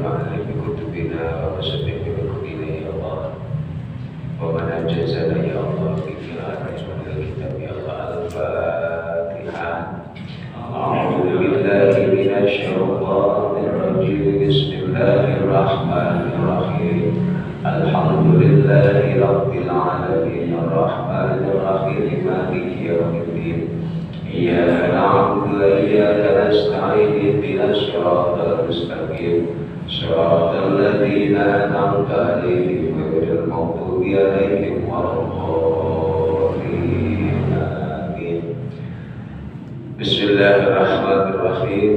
معلم كتبنا ومسبب بحكمنا يا الله ومن أنجزنا يا الله بقراءة الكتاب يا الله. الفاتحة. أعوذ بالله من الشيطان الرجيم. بسم الله الرحمن الرحيم. الحمد لله رب العالمين الرحمن الرحيم مالك يوم الدين. إياك نعبد وإياك نستعين اهدنا الصراط المستقيم صراط الذين أنعمت عليهم غير المغضوب عليهم ولا الضالين. آمين. بسم الله الرحمن الرحيم.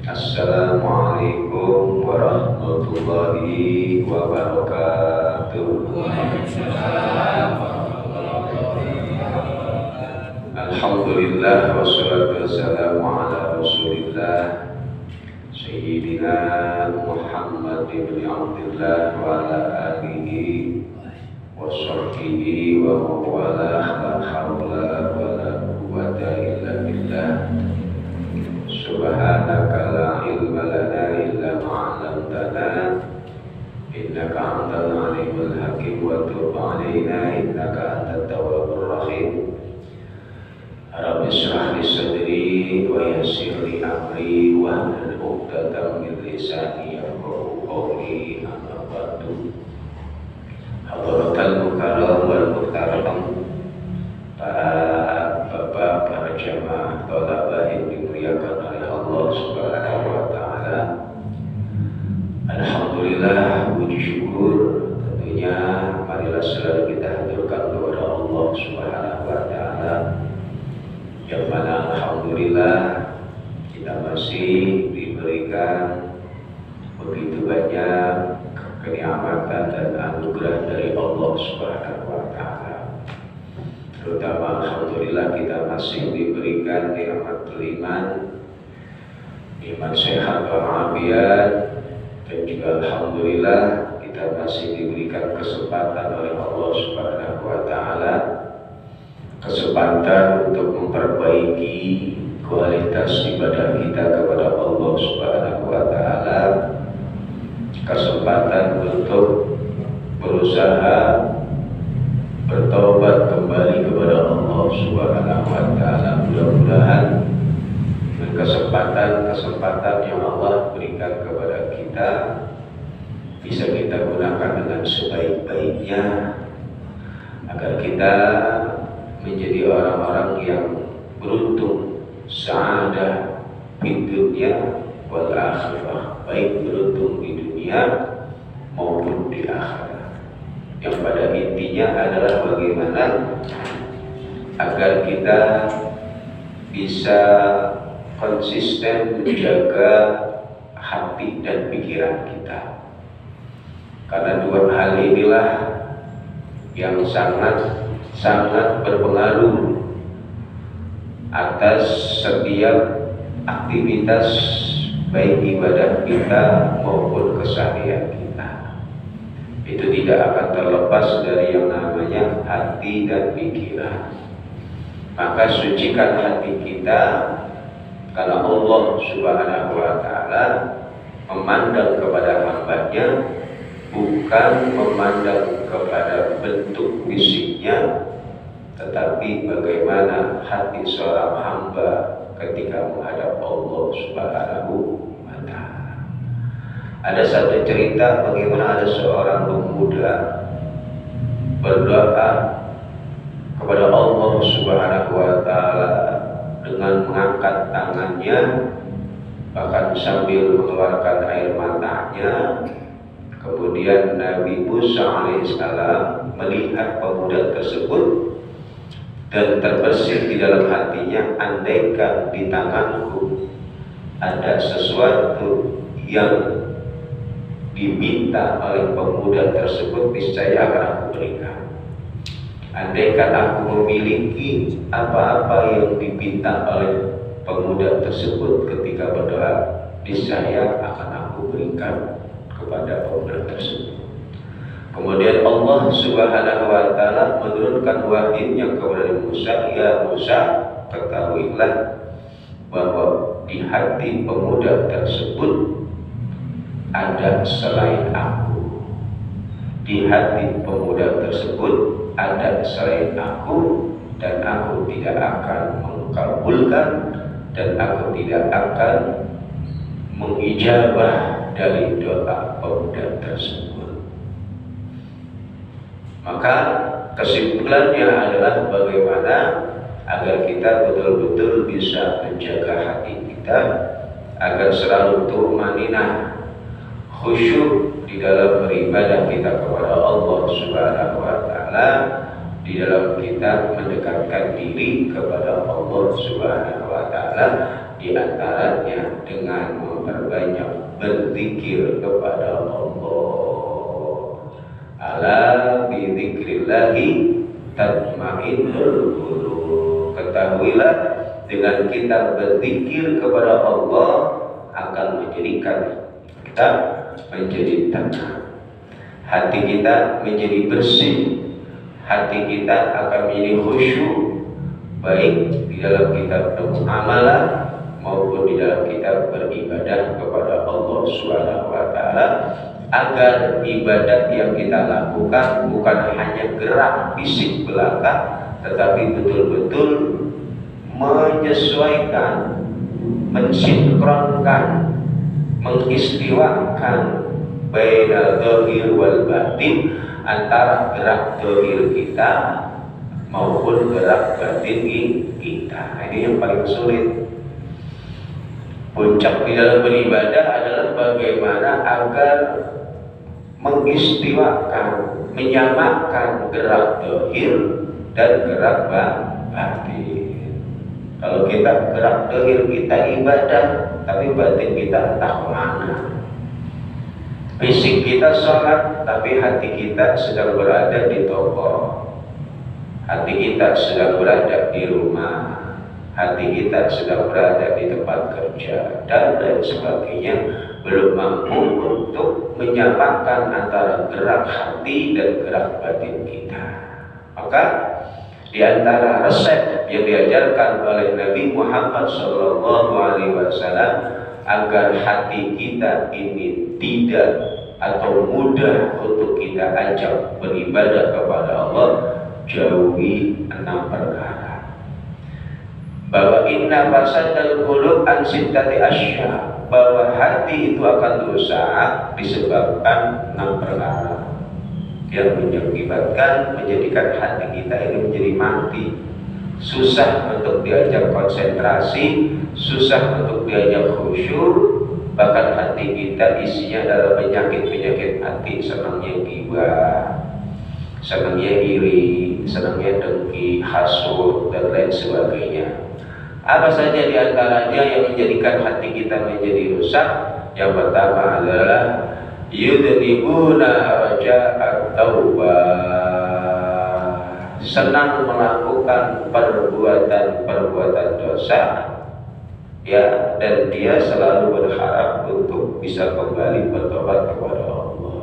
السلام عليكم ورحمة الله وبركاته. Alhamdulillah wassalatu wassalamu ala rasulillah Sayyidina Muhammad ibn Abdullah wa ala alihi wa sahbihi wa mawalah. La hawla wa la quwwata illa billah. Subhanaka la ilma lana illa ma'alamtana innaka antal alimul hakim wa tub alaina innaka antat tawwabur rahim. Rabbi shrah li sadri wa yassir li amri wa hlul 'uqdatam min lisani yafqahu qawli. Amma ba'du. Hadratal mukarram wal muhtaram, para bapak, para jamaah thalabah yang dimuliakan oleh Allah Subhanahu wa taala. Alhamdulillah, puji syukur tentunya marilah selalu kita haturkan kepada Allah Subhanahu wa taala, yang mana alhamdulillah kita masih diberikan begitu banyak kenikmatan dan anugerah dari Allah Subhanahu wa taala. Terutama alhamdulillah kita masih diberikan nikmat iman, nikmat sehat walafiat, dan juga alhamdulillah kita masih diberikan kesempatan oleh Allah Subhanahu wa taala, kesempatan untuk memperbaiki kualitas ibadah kita kepada Allah Subhanahu wa taala, kesempatan untuk berusaha bertobat kembali kepada Allah Subhanahu wa taala. Mudah-mudahan dengan kesempatan yang Allah berikan kepada kita bisa kita gunakan dengan sebaik-baiknya agar kita menjadi orang-orang yang beruntung, sa'adah di dunia wal akhirah, baik beruntung di dunia maupun di akhirat. Yang pada intinya adalah bagaimana agar kita bisa konsisten menjaga hati dan pikiran kita, karena dua hal inilah yang sangat berpengaruh atas setiap aktivitas baik ibadah kita maupun keseharian kita. Itu tidak akan terlepas dari yang namanya hati dan pikiran. Maka sucikan hati kita, karena Allah Subhanahu wa taala memandang kepada hambanya bukan memandang kepada bentuk fisiknya, tetapi bagaimana hati seorang hamba ketika menghadap Allah Subhanahu wa taala. Ada satu cerita bagaimana ada seorang pemuda berdoa kepada Allah Subhanahu wa taala dengan mengangkat tangannya, bahkan sambil mengeluarkan air matanya. Kemudian Nabi Musa alaihissalam melihat pemuda tersebut dan terbersih di dalam hatinya, andaikan di tanganku ada sesuatu yang diminta oleh pemuda tersebut, niscaya akan aku berikan. Andaikan aku memiliki apa-apa yang diminta oleh pemuda tersebut ketika berdoa, niscaya akan aku berikan kepada pemuda tersebut. Kemudian Allah Subhanahu wa taala menurunkan wahyunya kepada Musa, ya Musa, ketahuilah bahwa di hati pemuda tersebut ada selain aku. Di hati pemuda tersebut ada selain aku, dan aku tidak akan mengabulkan dan aku tidak akan mengijabah dari doa pemuda tersebut. Maka kesimpulannya adalah bagaimana agar kita betul-betul bisa menjaga hati kita agar selalu tumaninah, khusyuk di dalam beribadah kita kepada Allah Subhanahu wa taala, di dalam kita mendekatkan diri kepada Allah Subhanahu wa taala, di antaranya dengan memperbanyak berzikir kepada Allah. Ala bi dzikrillahi tatmainnul qulub. Ketahuilah, dengan kita berzikir kepada Allah akan menjadikan kita menjadi tenang, hati kita menjadi bersih, hati kita akan menjadi khusyuk, baik di dalam kita bermuamalah maupun di dalam kita beribadah kepada Allah Subhanahu wa taala, agar ibadat yang kita lakukan bukan hanya gerak fisik belaka, tetapi betul-betul menyesuaikan, mensinkronkan, mengistiwakan bainal dhahir wal batin, antara gerak dhahir kita maupun gerak batin kita. Ini yang paling sulit. Puncak di dalam beribadah adalah bagaimana agar mengistiwakan, menyamakan gerak dhahir dan gerak batin. Kalau kita gerak dhahir kita ibadah, tapi batin kita entah kemana. Fisik kita sholat, tapi hati kita sedang berada di toko, hati kita sedang berada di rumah, hati kita sedang berada di tempat kerja, dan lain sebagainya, belum mampu untuk menyamakan antara gerak hati dan gerak batin kita. Maka di antara resep yang diajarkan oleh Nabi Muhammad SAW agar hati kita ini tidak atau mudah untuk kita ajak beribadah kepada Allah, jauhi 6 perkara. Bahwa inna fasadal qulub an sittati asya, bahwa hati itu akan rusak disebabkan 6 perkara yang mengakibatkan menjadikan hati kita ini menjadi mati, susah untuk diajak konsentrasi, susah untuk diajak khusyuk, bahkan hati kita isinya adalah penyakit-penyakit hati, senangnya ghibah, senangnya iri, senangnya dengki, hasud, dan lain sebagainya. Apa saja di antaranya yang menjadikan hati kita menjadi rusak? Yang pertama adalah yudnibuna raja'at taubah, senang melakukan perbuatan-perbuatan dosa, ya, dan dia selalu berharap untuk bisa kembali bertobat kepada Allah.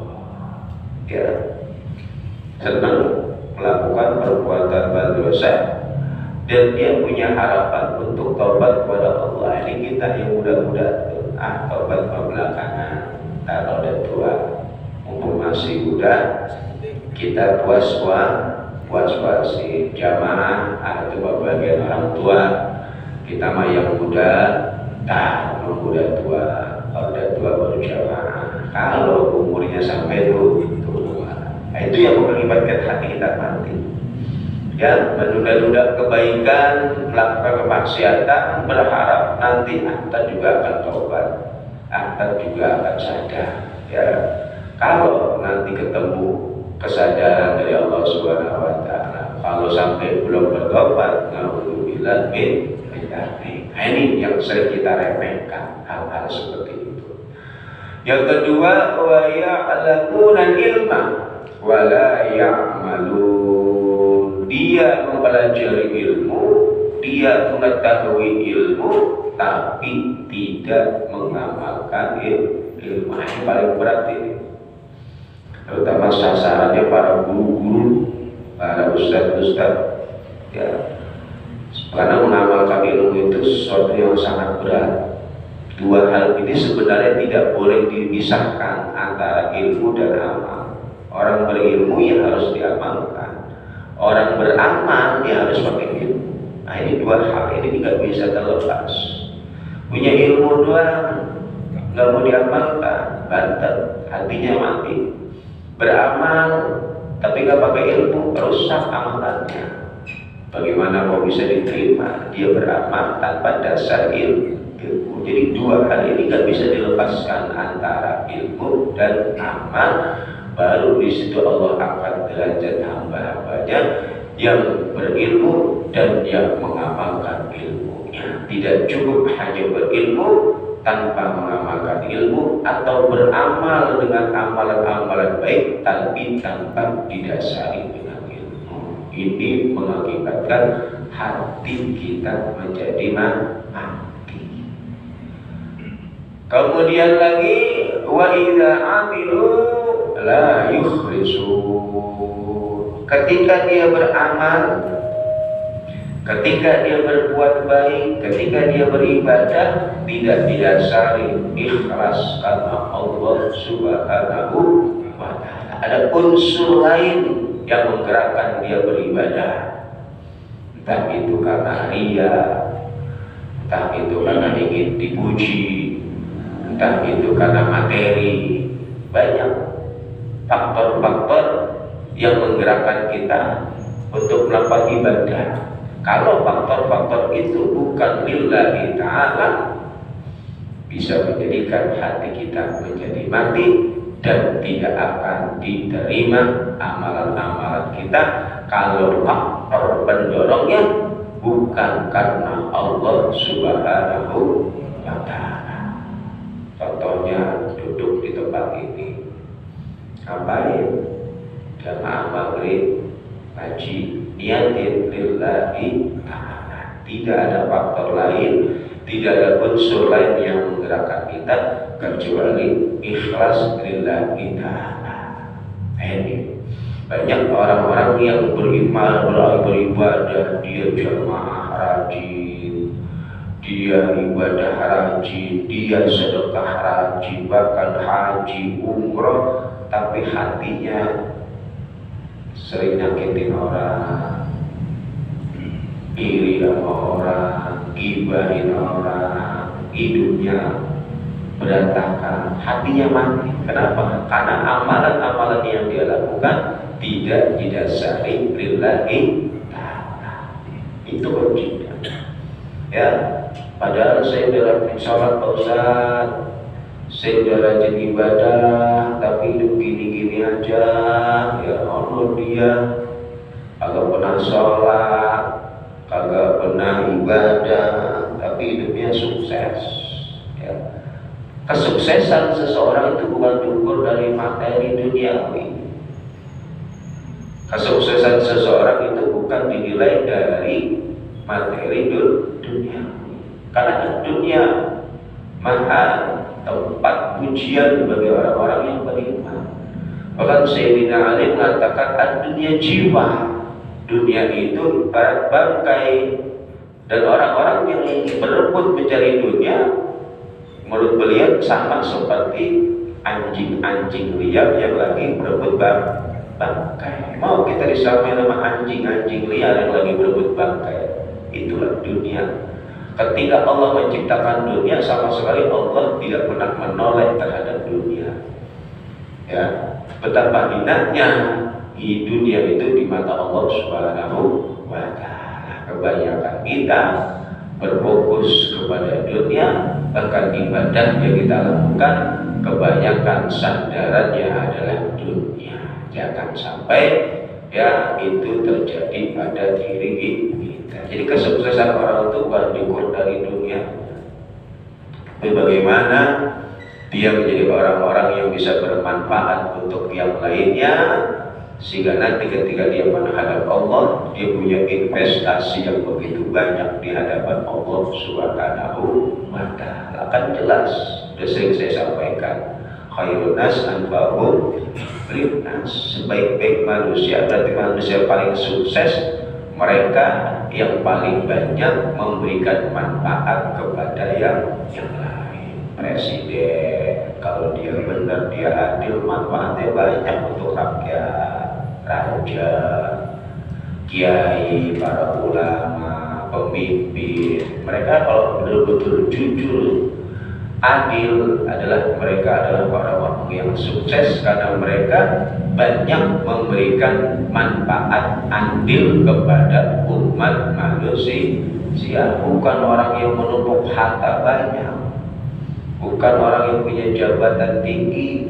Ya, senang melakukan perbuatan dosa dan dia punya harapan untuk tobat kepada Allah. Ini kita yang muda-muda, tobat belakangan. Kalau udah tua, mumpung masih muda, kita puas-puasin jamaah, itu bagian orang tua. Kita mah yang muda, udah tua. Kalau udah tua baru jamaah. Kalau umurnya sampai tua, itu yang mengakibatkan hati kita mati. Ya, menunda-nunda kebaikan, melakukan kemaksiatan, berharap nanti anta juga akan tobat, anta juga akan sadar. Ya, kalau nanti ketemu kesadaran dari Allah Subhanahu wa taala, kalau sampai belum bertobat, naudzubillah min dzalik. Ini yang sering kita remehkan, hal-hal seperti itu. Yang kedua, wa ya'lamuna ilma wa la ya'malun. Dia mempelajari ilmu, dia mengetahui ilmu, tapi tidak mengamalkan ilmu. Ini paling berat ini. Terutama sasarannya para guru-guru, para ustadz-ustadz, ya. Karena mengamalkan ilmu itu sesuatu yang sangat berat. Dua hal ini sebenarnya tidak boleh dipisahkan antara ilmu dan amal. Orang berilmu ya harus diamalkan, orang beramal ya harus pakai ilmu. Nah ini dua hal ini tidak bisa terlepas. Punya ilmu doang nggak mau diamalkan, bantet, hatinya mati. Beramal tapi nggak pakai ilmu, rusak amalannya. Bagaimana kok bisa diterima dia beramal tanpa dasar ilmu? Jadi dua hal ini nggak bisa dilepaskan antara ilmu dan amal. Baru di situ Allah angkat derajat hamba-hambanya yang berilmu dan yang mengamalkan ilmunya. Tidak cukup hanya berilmu tanpa mengamalkan ilmu, atau beramal dengan amalan-amalan baik tapi tanpa didasari dengan ilmu. Ini mengakibatkan hati kita menjadi mati. Kemudian lagi wa idza amilu la yukhlisun. Ketika dia beramal, ketika dia berbuat baik, ketika dia beribadah, tidak didasari ikhlas karena Allah Subhanahu wa ta'ala. Ada unsur lain yang menggerakkan dia beribadah. Entah itu karena ria, entah itu karena ingin dipuji, entah itu karena materi. Banyak faktor-faktor yang menggerakkan kita untuk melakukan ibadah. Kalau faktor-faktor itu bukan lillahi ta'ala, bisa menjadikan hati kita menjadi mati dan tidak akan diterima amalan-amalan kita kalau faktor pendorongnya bukan karena Allah Subhanahu wa ta'ala. Contohnya duduk di tempat ini, ngapain? Jamaah maghrib, ngaji, niatin lillahi ta'ala. Tidak ada faktor lain, tidak ada unsur lain yang menggerakkan kita kecuali ikhlas lillahi ta'ala. Ini banyak orang-orang yang beriman, beribadah, dia jamaah rajin, dia ibadah rajin, dia sedekah rajin, bahkan haji, umroh, tapi hatinya sering nyakitin orang, iri sama orang, gibahin orang, hidupnya berantakan, hatinya mati. Kenapa? Karena amalan-amalan yang dia lakukan tidak didasari lillahi ta'ala. Itu kuncinya. Ya, padahal saya udah rajin sholat Pak Ustaz, saya udah rajin ibadah, tapi hidup gini-gini aja. Ya Allah, dia kagak pernah sholat, kagak pernah ibadah, tapi hidupnya sukses. Ya. Kesuksesan seseorang itu bukan diukur dari materi duniawi. Kesuksesan seseorang itu bukan dinilai dari materi dunia, karena dunia mahal, tempat pujian bagi orang-orang yang beriman. Bahkan Sayyidina Ali mengatakan dunia jiwa, dunia itu ibarat bangkai, dan orang-orang yang berebut mencari dunia, menurut beliau sama seperti anjing-anjing liar yang lagi berebut bangkai. Mau kita disamain sama anjing-anjing liar yang lagi berebut bangkai? Itulah dunia. Ketika Allah menciptakan dunia, sama sekali Allah tidak pernah menoleh terhadap dunia. Ya, betapa hinanya di dunia itu di mata Allah Subhanahu wa ta'ala. Kebanyakan kita berfokus kepada dunia, bahkan ibadah yang kita lakukan kebanyakan sandarannya adalah dunia. Jangan sampai ya itu terjadi pada diri kita. Jadi kesuksesan orang itu bukan diukur dari dunia, tapi bagaimana dia menjadi orang-orang yang bisa bermanfaat untuk yang lainnya, sehingga nanti ketika dia menghadap Allah, dia punya investasi yang begitu banyak di hadapan Allah Subhanahu wa ta'ala. Akan jelas, sudah sering saya sampaikan, khairun nas anfa'uhum linnas. Sebaik-baik manusia, berarti manusia paling sukses mereka yang paling banyak memberikan manfaat kepada yang lain. presiden, kalau dia benar, dia adil, manfaatnya banyak untuk rakyat, raja, kiai, para ulama, pemimpin. Mereka kalau betul-betul jujur, adil, mereka adalah orang-orang yang sukses karena mereka banyak memberikan manfaat adil kepada umat manusia. Bukan orang yang menumpuk harta banyak, bukan orang yang punya jabatan tinggi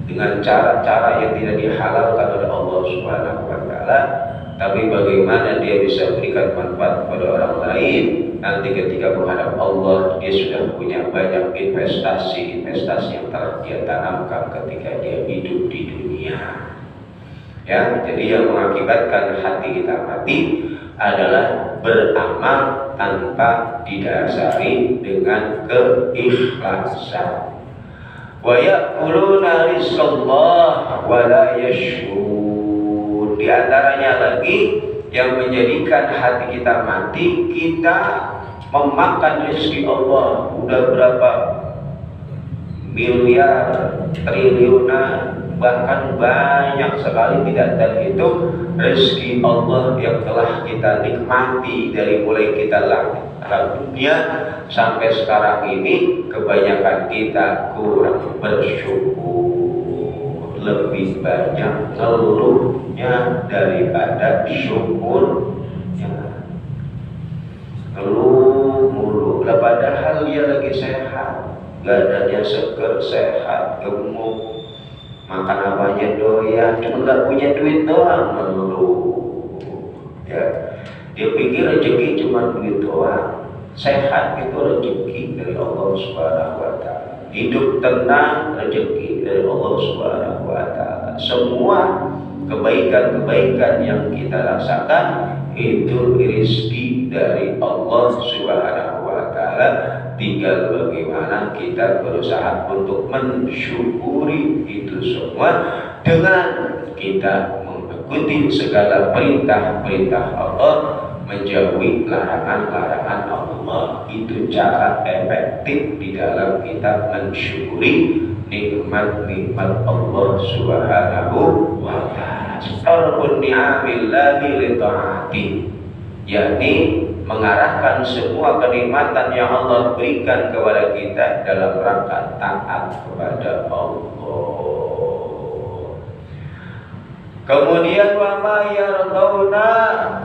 dengan cara-cara yang tidak dihalalkan oleh Allah Subhanahu wa taala, tapi bagaimana dia bisa berikan manfaat kepada orang lain. Nanti ketika menghadap Allah, dia sudah punya banyak investasi yang telah dia tanamkan ketika dia hidup di dunia. Ya, jadi yang mengakibatkan hati kita mati adalah beramal tanpa didasari dengan keikhlasan. Wa ya'kuluna rizqallah wa la yashkurun. Di antaranya lagi yang menjadikan hati kita mati, kita memakan rezeki Allah. Udah berapa miliar, triliunan, bahkan banyak sekali tidak terhitung rezeki Allah yang telah kita nikmati dari mulai kita lahir dunia sampai sekarang ini. Kebanyakan kita kurang bersyukur, lebih banyak ngeluhnya daripada syukurnya. Ngeluh mulu, padahal dia lagi sehat, badannya seger, sehat, gemuk, makan apanya doyan, cuma nggak punya duit doang ngeluh. Ya, dia pikir rezeki cuma duit doang. Sehat itu rezeki dari Allah Subhanahu wa taala. Hidup tenang rezeki dari Allah Subhanahu wa taala. Semua kebaikan-kebaikan yang kita rasakan itu rezeki dari Allah Subhanahu wa taala. Tinggal bagaimana kita berusaha untuk mensyukuri itu semua dengan kita mengikuti segala perintah-perintah Allah, menjauhi larangan-larangan Allah. Itu cara efektif di dalam kita mensyukuri nikmat-nikmat Allah Subhanahu wa taala. Sarfun ni'amillahi li ta'ati, yakni mengarahkan semua kenikmatan yang Allah berikan kepada kita dalam rangka taat kepada Allah. Kemudian wa ma yardawna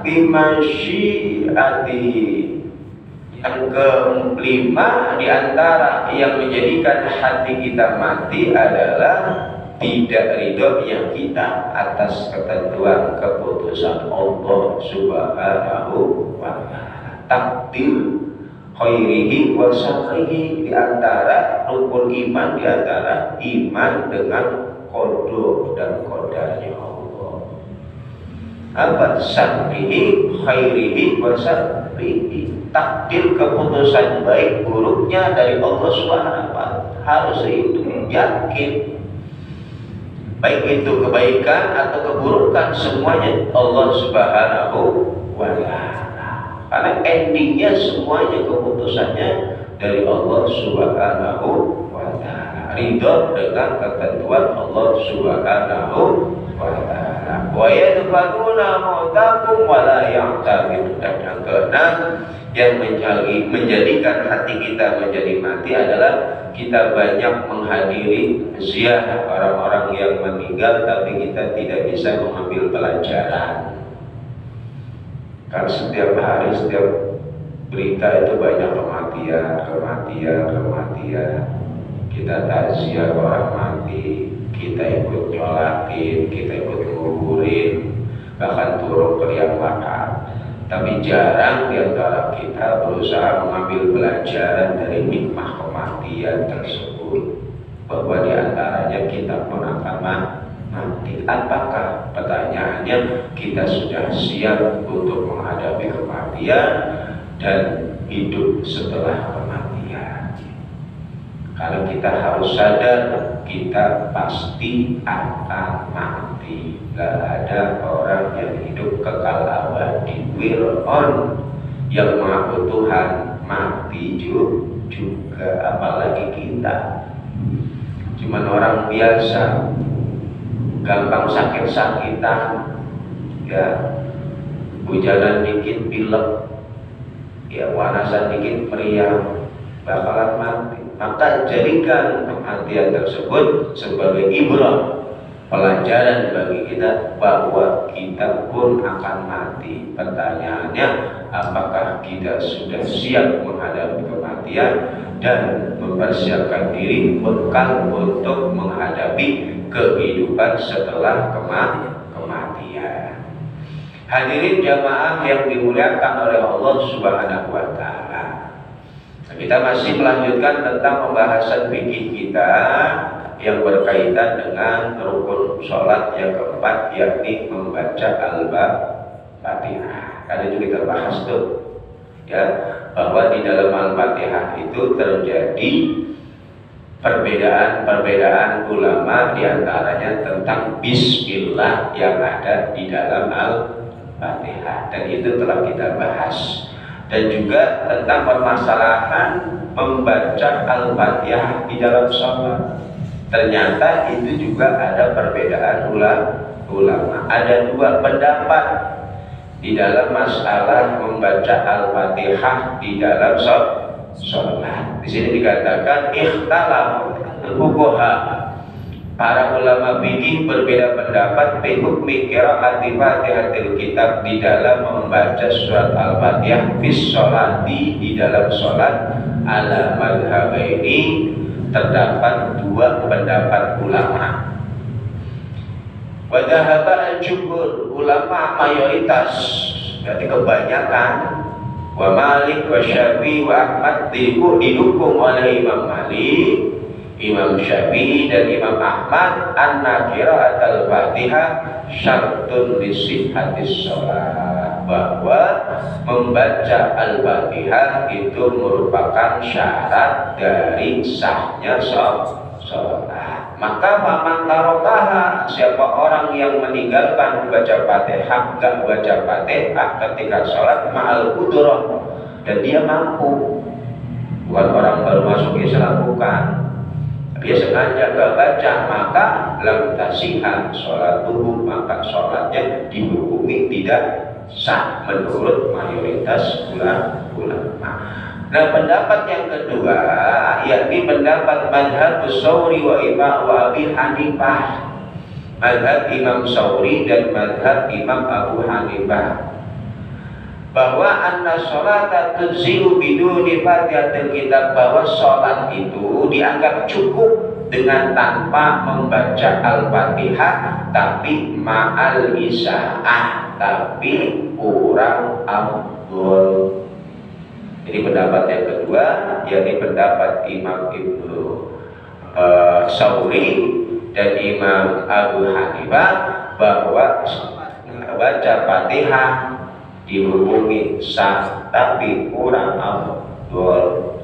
bimasyiati. Yang kelima di antara yang menjadikan hati kita mati adalah tidak ridhonya kita atas ketentuan keputusan Allah Subhanahu wa taala. Takdir khairihi wa syarrihi, di antara rukun iman, di antara iman dengan qada dan qadarnya Allah. Apa syarrihi khairihi wa syarrihi? Takdir keputusan baik buruknya dari Allah Subhanahu wa taala. Harus itu yakin. Baik itu kebaikan atau keburukan, semuanya Allah Subhanahu wa taala. Karena endingnya semuanya keputusannya dari Allah Subhanahu wa taala. Ridho dengan ketentuan Allah Subhanahu wa taala. Wa yadfa'una mautakum wa la ya'tabid. Dan yang keenam yang menjadikan hati kita menjadi mati adalah kita banyak menghadiri ziarah orang-orang yang meninggal, tapi kita tidak bisa mengambil pelajaran. Karena setiap hari, setiap berita itu banyak kematian. Kita takziah orang mati, kita ikut nyolatin, kita ikut nguburin, bahkan turun ke liang lahat. Tapi jarang di antara kita berusaha mengambil pelajaran dari hikmah kematian tersebut, bahwa di antaranya kita pun akan mati. Apakah, pertanyaannya, kita sudah siap untuk menghadapi kematian dan hidup setelah kematian? Karena kita harus sadar kita pasti akan mati. Gak ada orang yang hidup kekal abadi. Fir'aun yang mengaku Tuhan mati juga juga, apalagi kita. Cuman orang biasa, gampang sakit-sakitan, ya, hujanan dikit pilek, ya, panasan dikit meriang, bakalan mati. Maka jadikan kematian tersebut sebagai ibrah, pelajaran bagi kita bahwa kita pun akan mati. Pertanyaannya, apakah kita sudah siap menghadapi kematian dan mempersiapkan diri bekal untuk menghadapi kehidupan setelah kematian. Hadirin jamaah yang dimuliakan oleh Allah Subhanahu wa Ta'ala, kita masih melanjutkan tentang pembahasan fikih kita yang berkaitan dengan rukun sholat yang keempat, yakni membaca Al-Fatihah. Karena itu kita bahas tuh, ya, bahwa di dalam Al-Fatihah itu terjadi perbedaan ulama, diantaranya tentang Bismillah yang ada di dalam Al-Fatihah, dan itu telah kita bahas. Dan juga tentang permasalahan membaca Al-Fatihah di dalam sholat. Ternyata itu juga ada perbedaan ulama. Ada dua pendapat di dalam masalah membaca Al-Fatihah di dalam sholat. Di sini dikatakan ikhtalaf fuqaha. Para ulama fikih berbeda pendapat fi hukmi qiraati Fatihatil Kitab di dalam membaca surat Al-Fatihah bis sholati di dalam sholat. Ala madhabaini, terdapat dua pendapat ulama. Wa dhahaba al-jumhur, ulama mayoritas, berarti kebanyakan, wa Malik wa Syafi'i wa Ahmad didukung oleh Imam Malik, Imam Syafi'i dan Imam Ahmad, anna qiraatul Fatihah syartun li sihhatis shalah, bahwa membaca Al-Fatihah itu merupakan syarat dari sahnya sholat. Maka faman tarokaha, siapa orang yang meninggalkan baca Fatihah, enggak baca Fatihah ketika sholat ma'al qudrah, dan dia mampu, bukan orang baru masuk Islam, bukan, dia sengaja gak baca, maka lam tasihah sholatuhu, maka sholatnya dihukumi tidak sah menurut mayoritas ulama. Nah, pendapat yang kedua yakni pendapat madhab Tsauri wa Imam Abi Hanifah, madhab Imam Tsauri dan madhab Imam Abu Hanifah, bahwa anna sholata tujzi'u biduni Fatihatil Kitab, bahwa sholat itu dianggap cukup dengan tanpa membaca Al-Fatihah, tapi ma'al isa'ah, tapi kurang afdol. Jadi pendapat yang kedua, yakni pendapat Imam Ibnu Tsauri dan Imam Abu Hanifah, bahwa baca Fatihah dihubungi sah tapi kurang afdol.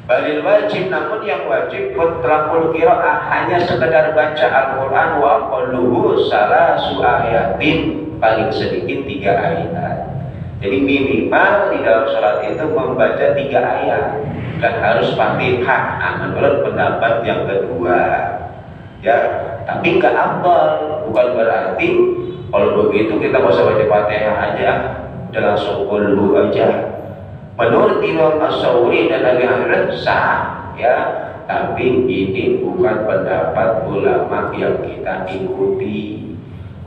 Balil wajib, namun yang wajib mutlaqul qiraah, hanya sekedar baca Al-Quran, wa aqalluhu salasu ayatin, paling sedikit 3 ayat. Jadi minimal di dalam sholat itu membaca 3 ayat dan harus Fatihah. Nah, menurut pendapat yang kedua, ya, tapi nggak afdal, bukan berarti kalau begitu kita nggak usah baca Fatihah aja, udah langsung qul aja. Menurut Imam As-Tsauri dan Abi Hanifah sah, ya, tapi ini bukan pendapat ulama yang kita ikuti.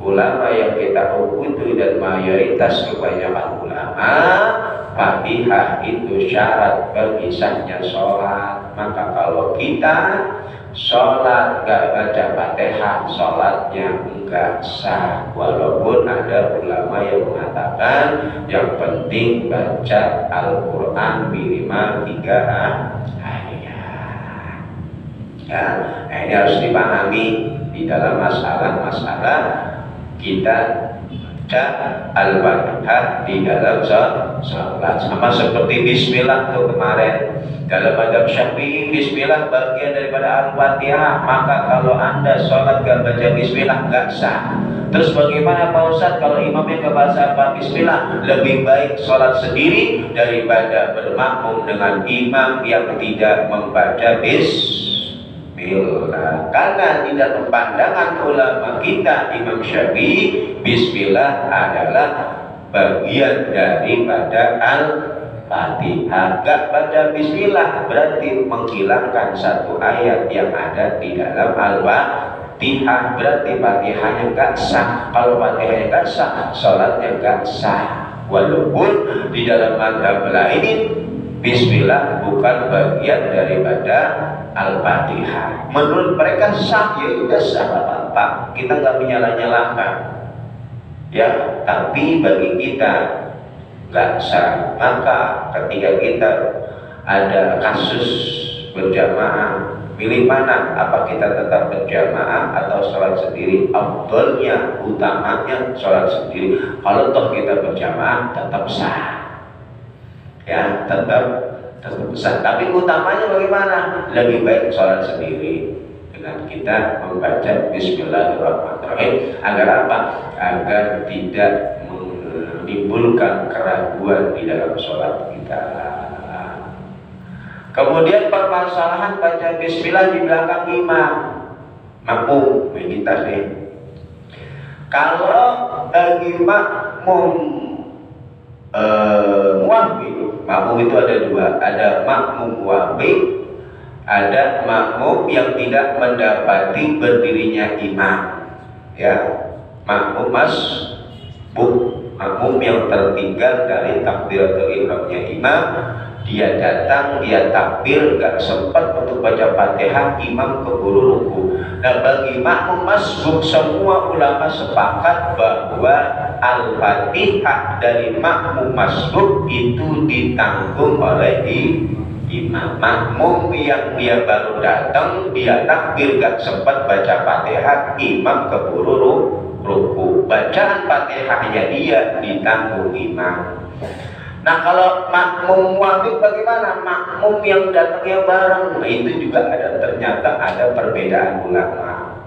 Ulama yang kita ikuti dan mayoritas kebanyakan ulama, Fatihah itu syarat bagi sahnya sholat. Maka kalau kita sholat gak baca Fatihah, sholatnya enggak sah. Walaupun ada ulama yang mengatakan yang penting baca Al-Quran minimal 3 ayat. Ya, nah ini harus dipahami di dalam masalah-masalah kita baca Al-Fatihah di dalam sholat. Sama seperti Bismillah tuh kemarin, Dalam mazhab Syafi'i, bismillah bagian daripada Al-Fatihah, maka kalau Anda sholat gak baca bismillah gak sah. Terus bagaimana Pak Ustadz kalau imamnya gak baca bismillah? Lebih baik sholat sendiri daripada bermakmum dengan imam yang tidak membaca bismillah. Karena di dalam pandangan ulama kita Imam Syafi'i, bismillah adalah bagian daripada Al-Fatihah. Gak baca bismillah berarti menghilangkan satu ayat yang ada di dalam Al-Fatihah, berarti Fatihahnya gak sah. Kalau Fatihahnya gak sah, sholatnya gak sah. Walaupun di dalam mazhab lain bismillah bukan bagian daripada Al-Fatihah. Menurut mereka sah, ya udah sah apa-apa, kita nggak menyalah-nyalahkan ya. Tapi bagi kita nggak sah. Maka ketika kita ada kasus berjamaah, pilih mana? Apa kita tetap berjamaah atau sholat sendiri? Afdalnya, utamanya sholat sendiri. Kalau toh kita berjamaah tetap sah ya, tetap sah. Tapi utamanya bagaimana? Lebih baik sholat sendiri dengan kita membaca bismillahirrahmanirrahim. Agar apa? Agar tidak menimbulkan keraguan di dalam sholat kita. Kemudian permasalahan baca bismillah di belakang imam, makmum kita nih. Kalau bagi makmum muwabi, makmum itu ada dua, ada makmum muwabi, ada makmum yang tidak mendapati berdirinya imam ya, makmum masbuk, makmum yang tertinggal dari takbiratul ihramnya imam. Dia datang, dia takbir, gak sempat untuk baca Fatihah, imam keburu ruku. Nah, bagi makmum masbuk, semua ulama sepakat bahwa Al-Fatihah dari makmum masbuk itu ditanggung oleh imam. Makmum yang dia baru datang, dia takbir, gak sempat baca Fatihah, imam keburu ruku. Bacaan Fatihahnya dia ditanggung imam. Nah, kalau makmum muwafiq bagaimana? Makmum yang datangnya bareng. Nah, itu juga ternyata ada perbedaan ulama.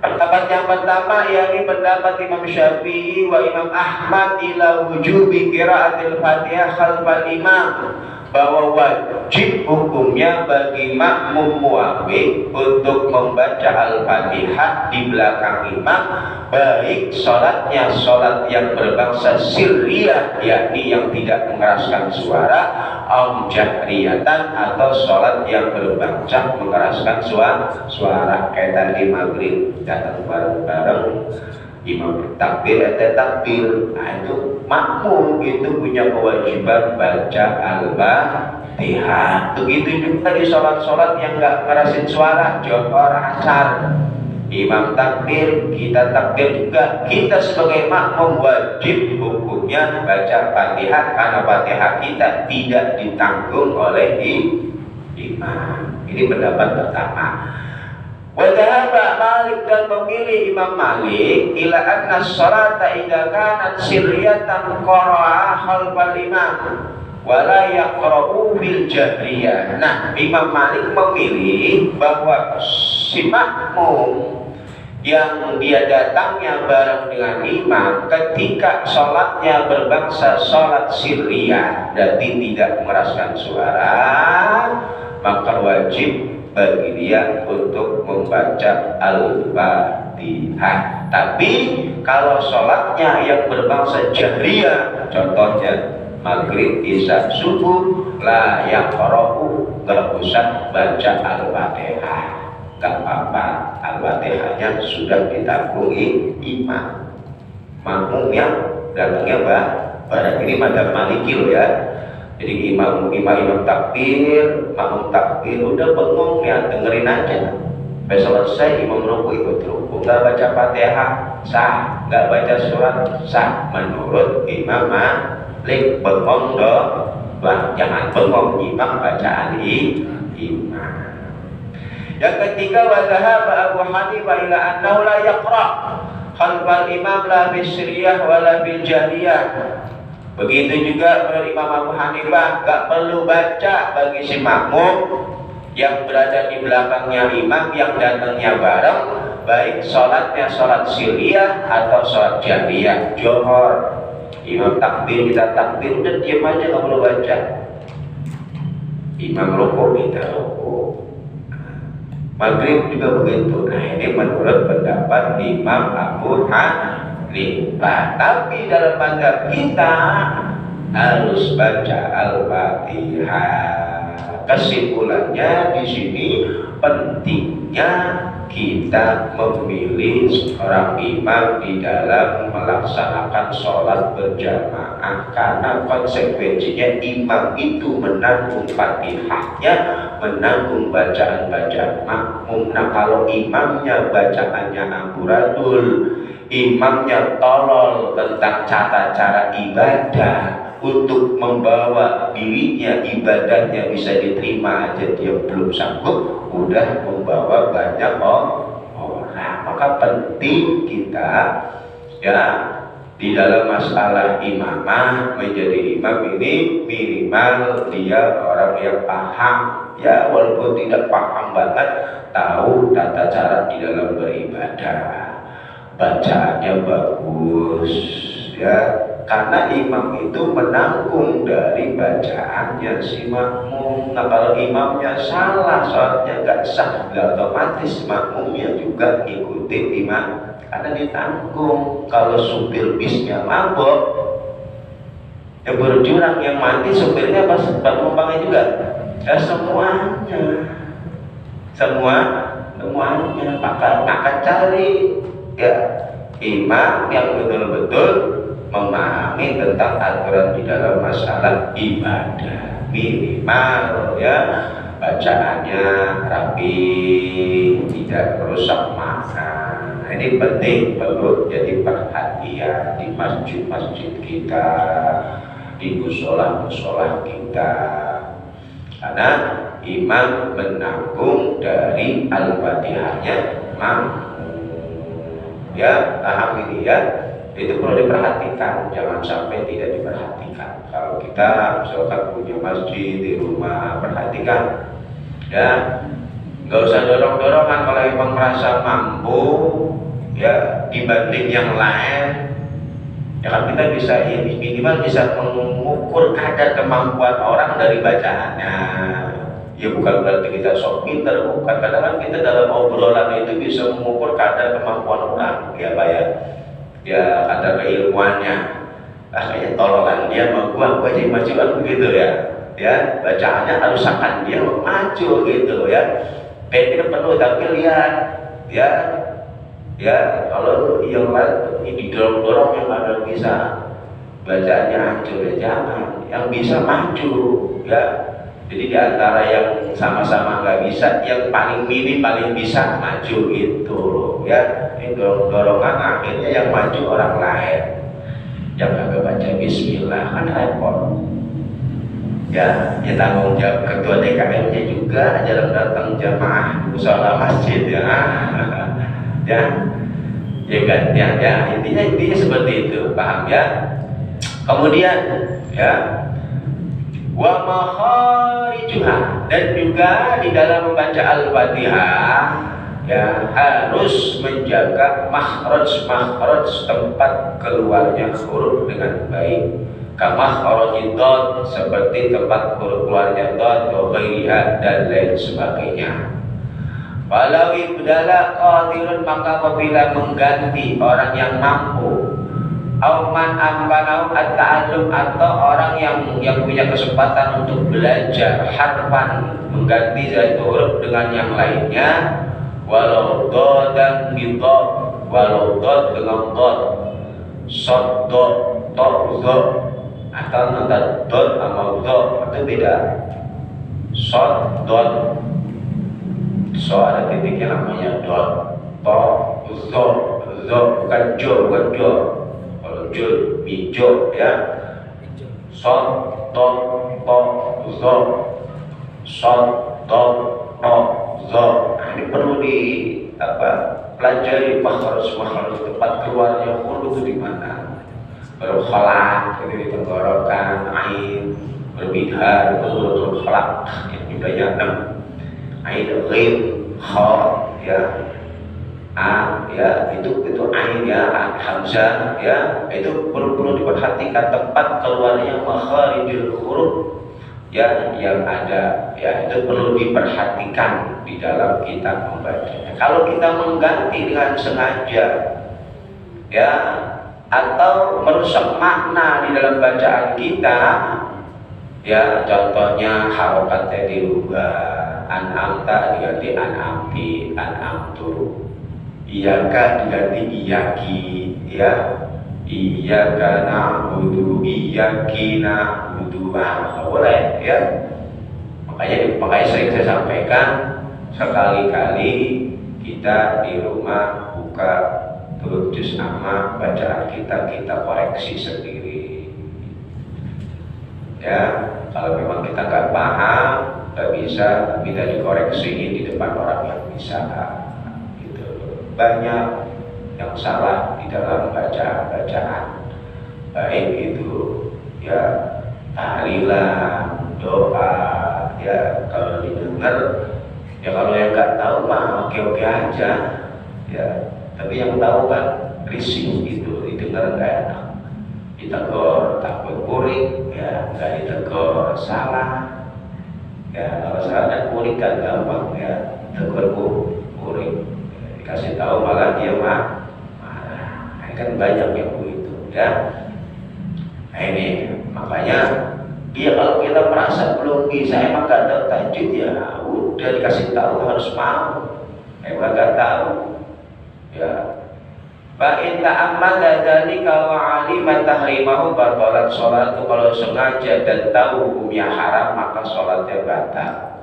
Pendapat yang pertama yakni pendapat Imam Syafi'i wa Imam Ahmad ila wujubi qiraatil Fatihah khalfal imam, bahwa wajib hukumnya bagi makmum muwafiq untuk membaca Al-Fatihah di belakang imam, baik sholatnya sholat yang berbangsa sirriyah, yakni yang tidak mengeraskan suara, jahriyatan, atau sholat yang berbangsa mengeraskan suara. Kayak tadi maghrib datang bareng-bareng, imam takbir, takbir. Nah, itu makmum itu punya kewajiban baca Al-Fatihah. Begitu juga di sholat-sholat yang nggak ngerasin suara, johor, asar, imam takbir, kita takbir juga. Kita sebagai makmum wajib hukumnya baca Fatihah, karena Fatihah kita tidak ditanggung oleh imam. Ini pendapat pertama. Wadhaba Malik, dan memilih Imam Malik ila anna sholata idza kanat sirriyatan qara'a khalfal imam wala yaqra'u bil jahriyah. Nah, Imam Malik memilih bahwa si makmum yang dia datangnya bareng dengan imam, ketika sholatnya berbangsa sholat sirriyah, berarti tidak mengeraskan suara, maka wajib bagi dia untuk membaca Al-Fatihah. Tapi kalau sholatnya yang berbangsa jahriyah, contohnya maghrib, isya, subuh, la yaqra'u, gak usah baca Al-Fatihah, gak apa-apa. Al-Fatihahnya sudah ditanggung imam. Makmum yang datangnya bareng, ini madzhab Maliki loh ya. Jadi imam takbir, makmum takbir, udah bengong ya, dengerin aja. Sampai selesai imam ruku ikut ruku, nggak baca Fatihah sah, nggak baca surat sah. Menurut Imam Malik, bengong dong, jangan bengong imam bacaan imam. Yang ketiga, wa dhahaba Abu Hanifah ila annahu la yaqra' khalfal imam la bisriyah wa la bil jahriyah. Begitu juga menurut Imam Abu Hanifah, gak perlu baca bagi si makmum yang berada di belakangnya imam yang datangnya bareng, baik sholatnya sholat sirriyah atau sholat jahriyah, johor. Imam takbir, kita takbir, udah diam aja, gak perlu baca. Imam rukuk, kita rukuk. Maghrib juga begitu. Nah, ini menurut pendapat Imam Abu Hanifah. Tapi dalam mazhab kita harus baca Al-Fatihah. Kesimpulannya di sini pentingnya kita memilih seorang imam di dalam melaksanakan sholat berjamaah, karena konsekuensinya imam itu menanggung Fatihahnya, menanggung bacaan-bacaan makmum. Nah, kalau imamnya bacaannya amburadul, imamnya tolol tentang cara-cara ibadah, untuk membawa dirinya ibadahnya bisa diterima aja dia belum sanggup, udah membawa banyak orang. Maka penting kita ya di dalam masalah imamah, menjadi imam ini minimal dia orang yang paham, ya walaupun tidak paham banget, tahu tata cara di dalam beribadah, bacaannya bagus, ya. Karena imam itu menanggung dari bacaannya si makmum. Nah, kalau imamnya salah, sholatnya gak sah, gak otomatis makmumnya juga ngikutin imam, karena ditanggung. Kalau supir bisnya mabok, yang berjurang, yang mati supirnya pas penumpangnya juga, ya semuanya. Maka cari ya imam yang betul-betul memahami tentang aturan di dalam masalah ibadah. Minimal ya bacaannya rapi, tidak merusak makna. Ini penting, perlu jadi perhatian di masjid-masjid kita, di musola-musola kita, karena imam menanggung dari Al-Fatihahnya makmum. Ya, paham ini ya. Itu perlu diperhatikan, jangan sampai tidak diperhatikan. Kalau kita misalkan punya masjid di rumah, perhatikan ya, nggak usah dorong-dorongan. Kalau emang merasa mampu ya dibanding yang lain, ya kan kita bisa minimal bisa mengukur kadar kemampuan orang dari bacaannya. Ya bukan berarti kita sok pinter, bukan. Kadang-kadang kita dalam obrolan itu bisa mengukur kadar kemampuan orang, ya Pak ya. Ya kadar keilmuannya, kayaknya tololan dia mau gua jadi majuan begitu ya. Ya bacaannya harusakan dia maju gitu ya. Kita perlu tapi lihat ya kalau yang lain ini dorong-dorong yang ada bisa bacaannya hancur, ya jangan. Yang bisa maju ya. Jadi di antara yang sama-sama nggak bisa, yang paling minim paling bisa maju gitu ya. Ini dorong-dorongan akhirnya yang maju orang lain yang kagak baca bismillah, kan repot. Ya tanggung jawab ketua DKM-nya juga, jarang datang jamaah musola masjid ya. Ya intinya seperti itu, paham ya. Kemudian ya wa makharijuha, dan juga di dalam membaca Al-Fatihah ya harus menjaga makhraj tempat keluarnya huruf dengan baik. Kama kharajidot, seperti tempat huruf keluarnya dot, ghairiha dan lain sebagainya. Walau ibdala qadirun, maka apabila mengganti orang yang mampu, auman amkanau at-ta'allum, atau orang yang punya kesempatan untuk belajar harfan, mengganti satu huruf dengan yang lainnya, walau do dan bito, walau do dengan dot, sod do, to do, atau nanti dot sama do itu beda. Sod dot, so ada titiknya namanya dot, to zo bukan jo. Jul, bijo ya, son, ton, to, zo, son, ton, to, zo. Nah, ini perlu pelajari makhraj tempat keluarnya huruf itu di mana. huruf kholak itu di tenggorokan, ain, huruf idhar itu huruf kholak yang jumlahnya 6, ain, ghain, kha, ya, a, ya itu ain ya, hamzah ya, itu perlu diperhatikan tempat keluarnya makharijul huruf ya yang ada ya, itu perlu diperhatikan di dalam kita membacanya. Kalau kita mengganti dengan sengaja ya atau merusak makna di dalam bacaan kita ya, contohnya harokatnya dirubah, an'amta diganti an'amti, an'amtu, iyaka diganti iyaki ya, iyaka na'budu, iyaki na'budu, boleh ya. Makanya sering saya sampaikan, sekali-kali kita di rumah buka turut juz amma bacaan kita koreksi sendiri ya. Kalau memang kita nggak paham, nggak bisa, minta dikoreksi di depan orang yang bisa. Banyak yang salah di dalam bacaan, baik itu ya tahlilan, doa ya, kalau didengar ya, kalau yang nggak tahu mah oke aja ya, tapi yang tahu kan risih itu, didengar nggak enak, ditegur takut kuring ya, nggak ditegur salah ya, kalau salah kan kuring kan gampang ya, tegur kuring, dikasih tahu malah dia marah. Kan banyak yang begitu ya. Nah ini makanya dia kalau kita merasa belum bisa, emang gak tahu tajwid ya udah dikasih tahu harus mau, emang gak tahu ya. Fa in ta'ammada dzalika wa 'alima tahrimahu batalat sholatu, kalau sengaja dan tahu hukumnya haram maka sholatnya batal.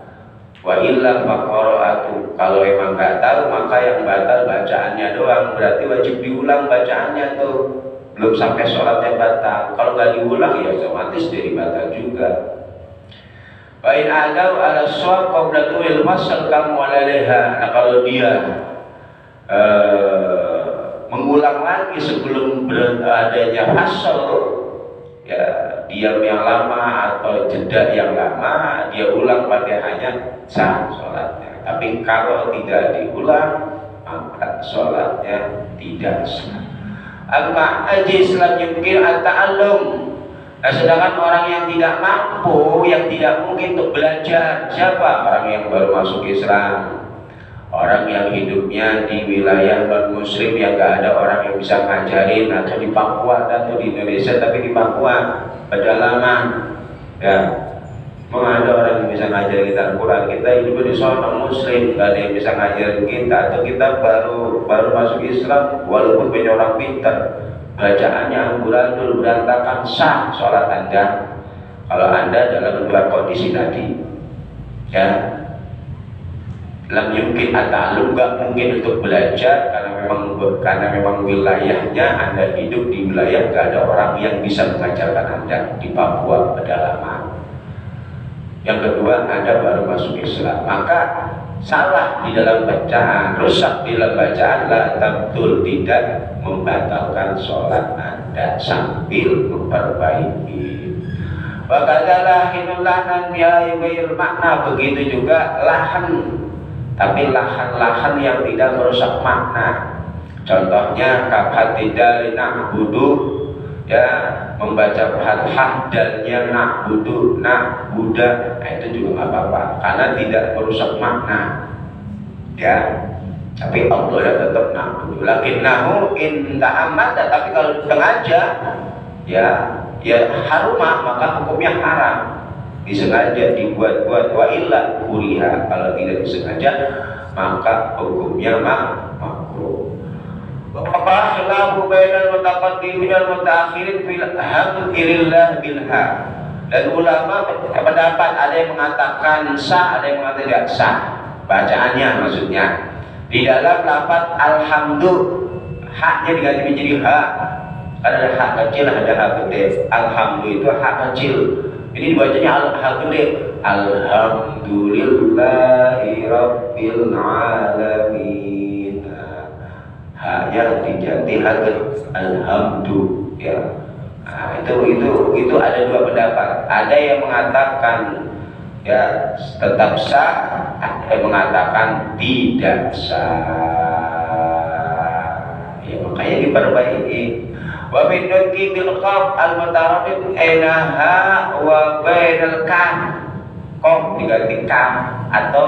Wa illa faqara'atu, kalau emang nggak tahu maka yang batal bacaannya doang, berarti wajib diulang bacaannya tuh, belum sampai sholatnya batal. Kalau nggak diulang ya otomatis jadi batal juga. Wa in adau ala shawab qabla tu'il fasl kam walaleha, nah kalau dia mengulang lagi sebelum adanya fasl ya, diam yang lama atau jeda yang lama, dia ulang Fatihahnya sah sholatnya. Tapi kalau tidak diulang maka sholatnya tidak sah. Amma ajis lam yumkin at-ta'allum, nah sedangkan orang yang tidak mampu, yang tidak mungkin untuk belajar, siapa? Orang yang baru masuk Islam, orang yang hidupnya di wilayah non-muslim yang gak ada orang yang bisa ngajarin, atau di Papua atau di Indonesia tapi di Papua pedalaman ya, mau ada orang yang bisa ngajarin kita Al-Quran, kita hidup di non muslim, gak ada yang bisa ngajarin kita, atau kita baru masuk Islam walaupun punya orang pintar, bacaannya amburadul berantakan, sah sholat Anda kalau Anda dalam dua kondisi tadi ya. Lam yumkin at-ta'allum, gak mungkin untuk belajar karena memang wilayahnya Anda hidup di wilayah gak ada orang yang bisa mengajarkan Anda di Papua pedalaman. Yang kedua, Anda baru masuk Islam, maka salah di dalam bacaan, rusak di dalam bacaan, la tabtul, tidak membatalkan sholat Anda sambil memperbaiki. Wakadalah hinulahan ya yugair makna, begitu juga lahan, tapi lahan-lahan yang tidak merusak makna. Contohnya kafatidal na'budu ya, membaca fathah dalnya na'budu, na'buda, nah itu juga nggak apa-apa karena tidak merusak makna ya. Tapi Allah ya tetap na'budu, lakinnahu in ta'ammada, tapi kalau sengaja ya harumah, maka hukumnya haram, disengaja dibuat-buat. Wa illa kuriha, kalau tidak disengaja maka hukumnya makruh. Wa khilafu bainal mutaqaddimin wal mutaakhirin fil hamdilillah bilha, dan ulama pendapat, ada yang mengatakan sah, ada yang mengatakan tidak sah bacaannya, maksudnya di dalam lafaz alhamdu, haknya diganti menjadi ha, ada hak kecil, ada hak gede. Alhamdu itu hak kecil, ini dibacanya hak gede, alhamdulillahi rabbil alamin, haknya diganti hak alhamdu ya. Nah, itu ada dua pendapat. Ada yang mengatakan ya tetap sah, ada yang mengatakan tidak sah. Ya makanya diperbaiki. Wa min nutqi bil qaf al mutaradid ainaha wa bainal kaf. Qaf diganti kaf atau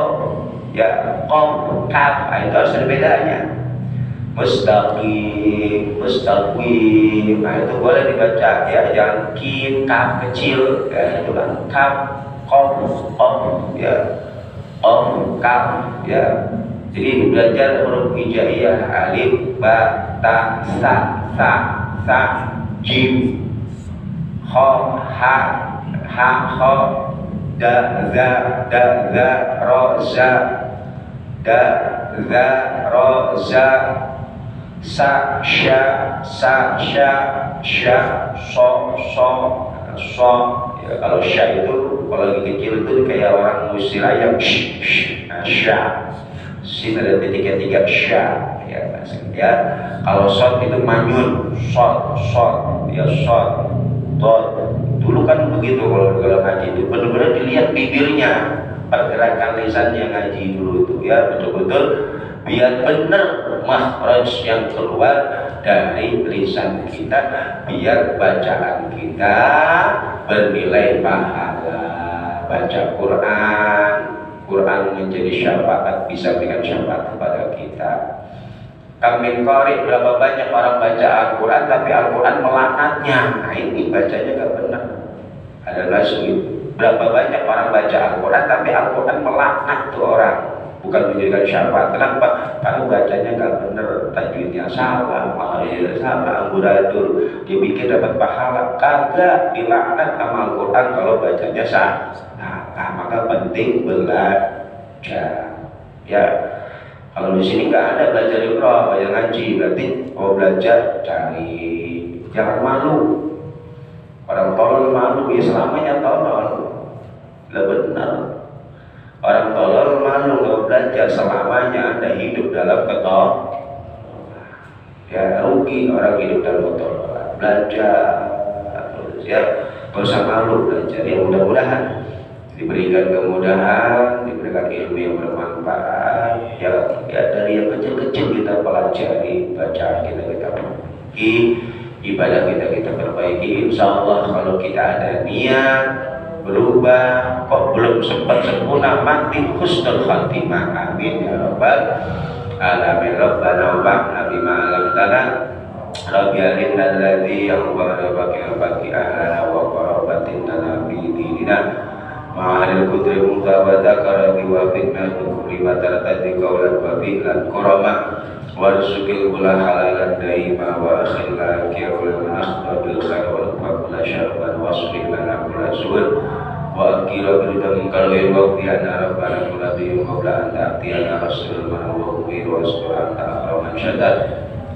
ya qaf kaf, itu harus ada bedanya. Mustaqim, mustaqim, nah itu boleh dibaca ya, jangan kim kaf kecil ya, itu kan kaf qaf ya, kaf ya. Jadi belajar huruf hijaiyah alif ba ta sa jim kha ha kha da za ra za da za ra za sa sya sha so ya. Kalau sya itu kalau lagi kecil itu kayak orang ngusir ayam, sya sin ada titiknya 3 sya ya, ya. Kalau sod itu manyun, sod ya, sod dot. Dulu kan begitu kalau ngaji itu benar-benar dilihat bibirnya, pergerakan lisannya ngaji dulu itu ya, betul-betul biar benar makhraj yang keluar dari lisan kita, biar bacaan kita bernilai pahala. Baca Quran menjadi syafaat, bisa berikan syafaat kepada kita. Kamin qari, berapa banyak orang baca Al-Quran tapi Al-Quran melaknatnya. Nah ini bacanya gak benar. Ada langsung itu. Berapa banyak orang baca Al-Quran tapi Al-Quran melaknat tuh orang, bukan menjadikan syafaat. Kenapa? Karena bacanya gak benar, tajwidnya salah, maknanya salah, amburadul. Dia pikir dapat pahala, kagak, dilaknat sama Al-Quran kalau bacanya salah. Nah, maka penting belajar. Ya, kalau di sini nggak ada belajar iqra, belajar ngaji, berarti belajar cari, jangan malu. Orang tolol malu, ya selamanya tolol. Lah benar. Orang tolol malu nggak belajar, selamanya Anda hidup dalam ketololan. Ya rugi orang hidup dalam ketololan. Belajar, ya nggak usah malu belajar. Ya mudah-mudahan diberikan kemudahan, diberikan ilmu yang bermanfaat ya, dari yang kecil-kecil kita pelajari, bacaan kita perbaiki, ibadah kita perbaiki. Insya Allah kalau kita ada niat berubah, kok belum sempat sempurna, mati husnul khatimah, amin ya rabbal alamin. Rabbana wa'afna bima 'allamtana rabbi alimna alladzi yanfa'una baki ahlana wa qarabatina fi dinina ma'al kudri muka wa zakara biwafikna bukuli matartadi kaulan wa bi'lan kurama warusukil gula halalan daima wa akhilla kiawlan akhda bil khair wa lukmakula syarban wa sulik lana kula suhul wa akira biridam kalwin wa uqiyana rabbana kula bihim qawla anta aktiyana rasul mana wa uqir wa astur anta akraman syadad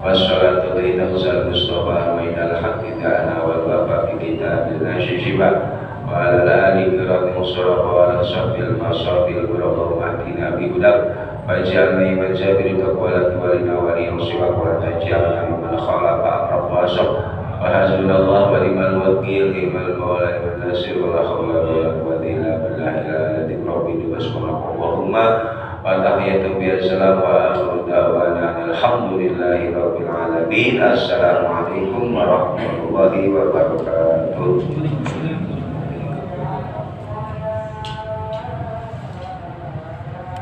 wassalatu baita usal mustafa ma'inal haqi ta'ana wal bapak kita bilna syishibah wa ala alihi kirami musrafa wa ala sahbil masabil berallahu mahdina bihudab waj'alni majabiri taqwalaki walina wali yusibak wa taj'alna mimman khalaqa aqrab wa asab wa hasbunallah wa liman wakil liman mawla liman nasir wa la hawla wa la quwwata illa billahi al-aliyyil azim wa subhanallahumma wa tahiyyatu bi assalam wa akhiru da'wana alhamdulillahi rabbil alamin. Assalamualaikum warahmatullahi wabarakatuh.